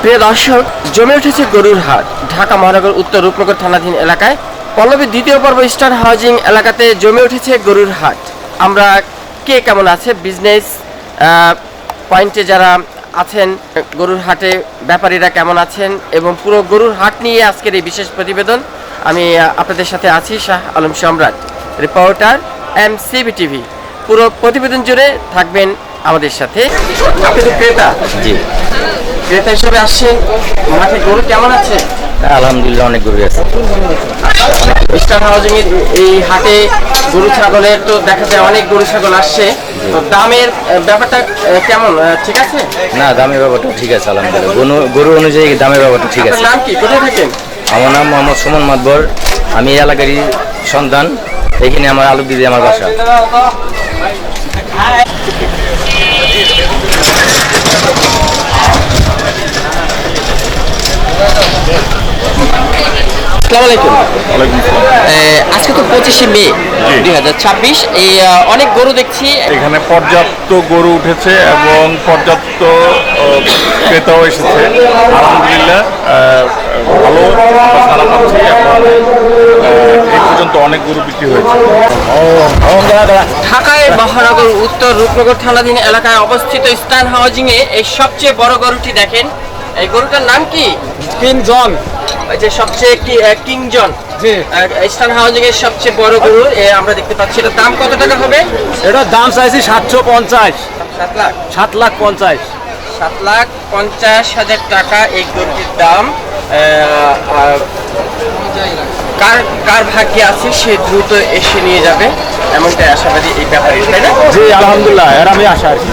প্রিয় দর্শক, জমে উঠেছে গরুর হাট। ঢাকা মহানগর উত্তর রূপনগর থানাধীন এলাকায় পল্লবীর দ্বিতীয় পর্ব স্টার হাউজিং এলাকাতে জমে উঠেছে গরুর হাট। আমরা কে কেমন আছে বিজনেস পয়েন্টে যারা আছেন, গরুর হাটে ব্যাপারীরা কেমন আছেন এবং পুরো গরুর হাট নিয়ে আজকের এই বিশেষ প্রতিবেদন। আমি আপনাদের সাথে আছি শাহ আলম সম্রাট, রিপোর্টার MCB টিভি। পুরো প্রতিবেদন জুড়ে থাকবেন আমাদের সাথে। আপনি তো ক্রেতা? জি, ক্রেতা হিসেবে আসছেন, মাঠে গরু কেমন আছে? আলহামদুলিল্লাহ অনেক গরু আছে। স্টার হাউজিং এর এই হাটে গরু ছাগলের তো দেখা যায় অনেক গরু ছাগল আসছে, তো দামের ব্যাপারটা কেমন, ঠিক আছে? না, দামের ব্যাপারটা ঠিক আছে আলহামদুলিল্লাহ। গরু অনুযায়ী দামের ব্যাপারটা ঠিক আপনার আছে। নাম কি, কোথায় থাকেন? আমার নাম মোহাম্মদ সুমন মাতবর, আমি এই এলাকারই সন্তান। এখানে আমার আলু দিদি আমার বাসা। আসসালামু আলাইকুম। আজকে তো 25শে মে 2026। এই অনেক গরু দেখছি। এখানে পর্যাপ্ত গরু উঠেছে এবং পর্যাপ্ত ক্রেতাও এসেছে। আলহামদুলিল্লাহ ভালো সারা পাচ্ছি এবং এই পর্যন্ত অনেক গরু বিক্রি হয়েছে। ঢাকায় মহানগর উত্তর রূপনগর থানাধীন এলাকায় অবস্থিত স্টার হাউজিং এ এই সবচেয়ে বড় গরুটি দেখেন। এই গরুটার নাম কি? কিংজন। এই যে সবচেয়ে কিংজন, জি, স্টার হাউজিং এর সবচেয়ে বড় গরু আমরা দেখতে পাচ্ছি। এটার দাম কত টাকা হবে? এটার দাম চাইছি 750, 7 লাখ। 7,50,000। 7,50,000 টাকা এই গরুটির দাম। কার কার ভাগ্যে আছে সে দ্রুত এসে নিয়ে যাবে, এমনটাই আশাবাদী এই ব্যাপারে, তাই না? জি আলহামদুলিল্লাহ, এর আমি আশা আর কি।